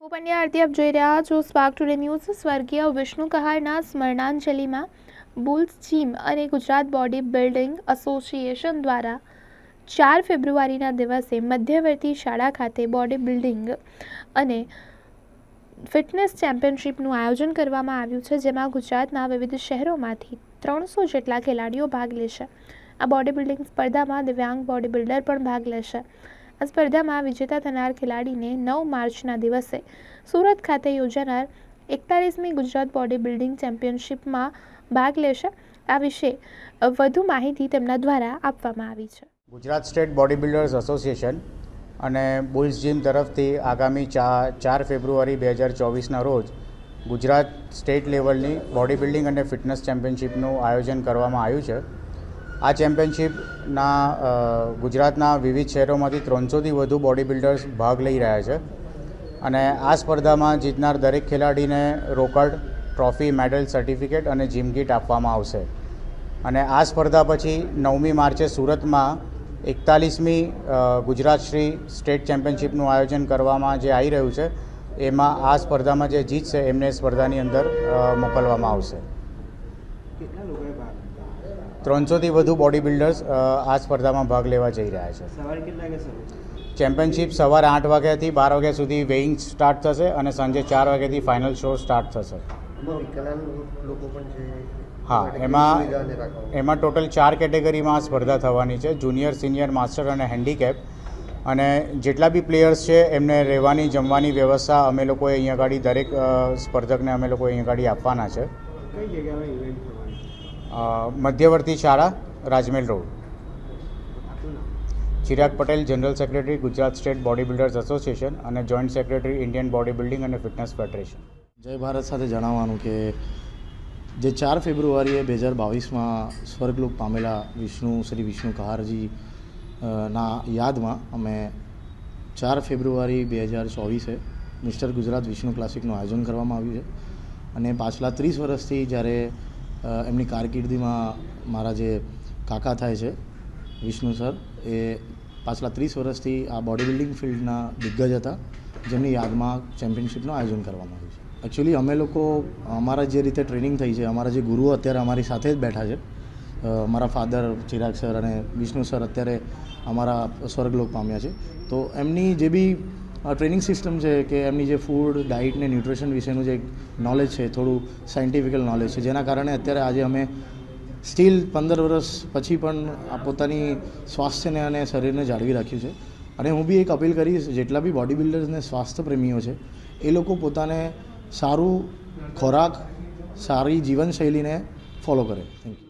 હું પંડ્યા આરતી આપ જોઈ રહ્યા છો સ્પાર્ક ટુડે ન્યૂઝ। સ્વર્ગીય વિષ્ણુ કહારના સ્મરણાંજલિમાં બુલ્સ જીમ અને ગુજરાત બોડી બિલ્ડિંગ એસોસિએશન દ્વારા 4 ફેબ્રુઆરીના દિવસે મધ્યવર્તી શાળા ખાતે બોડી બિલ્ડિંગ અને ફિટનેસ ચેમ્પિયનશિપનું આયોજન કરવામાં આવ્યું છે, જેમાં ગુજરાતના વિવિધ શહેરોમાંથી 300 જેટલા ખેલાડીઓ ભાગ લેશે। આ બોડી બિલ્ડિંગ સ્પર્ધામાં દિવ્યાંગ બોડી બિલ્ડર પણ ભાગ લેશે। આ સ્પર્ધામાં વિજેતા થનાર ખેલાડીને 9 માર્ચના દિવસે સુરત ખાતે યોજાનાર 41મી ગુજરાત બોડી બિલ્ડિંગ ચેમ્પિયનશિપમાં ભાગ લેશે। આ વિશે વધુ માહિતી તેમના દ્વારા આપવામાં આવી છે। Gujarat state body builders association અને બુલ્સ જીમ તરફથી આગામી 4 ફેબ્રુઆરી 2024ના રોજ ગુજરાત સ્ટેટ લેવલની બોડી બિલ્ડિંગ અને ફિટનેસ ચેમ્પિયનશિપનું આયોજન કરવામાં આવ્યું છે। આ ચેમ્પિયનશિપના ગુજરાતના વિવિધ શહેરોમાંથી 300થી વધુ બોડી બિલ્ડર્સ ભાગ લઈ રહ્યા છે અને આ સ્પર્ધામાં જીતનાર દરેક ખેલાડીને રોકડ, ટ્રોફી, મેડલ, સર્ટિફિકેટ અને જીમ કીટ આપવામાં આવશે। અને આ સ્પર્ધા પછી 9મી માર્ચે સુરતમાં 41મી ગુજરાત શ્રી સ્ટેટ ચેમ્પિયનશિપનું આયોજન કરવામાં જે આવી રહ્યું છે, એમાં આ સ્પર્ધામાં જે જીતશે એમને સ્પર્ધાની અંદર મોકલવામાં આવશે। 300થી વધુ બોડી બિલ્ડર્સ આ સ્પર્ધામાં ભાગ લેવા જઈ રહ્યા છે। ચેમ્પિયનશિપ સવારે 8 વાગ્યાથી 12 વાગ્યા સુધી વેઇંગ સ્ટાર્ટ થશે અને સાંજે 4 વાગ્યાથી ફાઇનલ શો સ્ટાર્ટ થશે। હા, એમાં ટોટલ 4 કેટેગરીમાં આ સ્પર્ધા થવાની છે: જુનિયર, સિનિયર, માસ્ટર અને હેન્ડીકેપ। અને જેટલા બી પ્લેયર્સ છે એમને રહેવાની, જમવાની વ્યવસ્થા અમે લોકોએ અહીંયા આગળ દરેક સ્પર્ધકને અમે લોકો અહીંયા આગળ આપવાના છે। મધ્યવર્તી શાળા, Rajmahal road. Chirag Patel, general secretary, Gujarat state body builders association અને joint secretary, Indian body building અને ફિટનેસ ફેડરેશન। જય ભારત સાથે જણાવવાનું કે જે 4 ફેબ્રુઆરીએ 2022માં સ્વર્ગલોક પામેલા શ્રી વિષ્ણુ કહારજી ના યાદમાં અમે 4 ફેબ્રુઆરી 2024 મિસ્ટર ગુજરાત વિષ્ણુ ક્લાસિકનું આયોજન કરવામાં આવ્યું છે। અને પાછલા 30 વર્ષથી જ્યારે એમની કારકિર્દીમાં મારા જે કાકા થાય છે વિષ્ણુ સર, એ પાછલા 30 વર્ષથી આ બોડી બિલ્ડિંગ ફિલ્ડના દિગ્ગજ હતા, જેમની યાદમાં ચેમ્પિયનશિપનું આયોજન કરવામાં આવ્યું છે। એકચ્યુઅલી અમે લોકો અમારા જે રીતે ટ્રેનિંગ થઈ છે, અમારા જે ગુરુઓ અત્યારે અમારી સાથે જ બેઠા છે, મારા ફાધર ચિરાગ સર અને વિષ્ણુ સર અત્યારે અમારા સ્વર્ગલોક પામ્યા છે, તો એમની જે બી ટ્રેનિંગ સિસ્ટમ છે કે એમની જે ફૂડ, ડાઇટ ને ન્યુટ્રિશન વિશેનું જે નોલેજ છે, થોડું સાયન્ટિફિકલ નોલેજ છે, જેના કારણે અત્યારે આજે અમે સ્ટીલ 15 વર્ષ પછી પણ આ પોતાની સ્વાસ્થ્યને અને શરીરને જાળવી રાખ્યું છે। અને હું બી એક અપીલ કરીશ, જેટલા બી બોડી બિલ્ડર્સને સ્વાસ્થ્ય પ્રેમીઓ છે, એ લોકો પોતાને સારું ખોરાક, સારી જીવનશૈલીને ફોલો કરે। Thank you.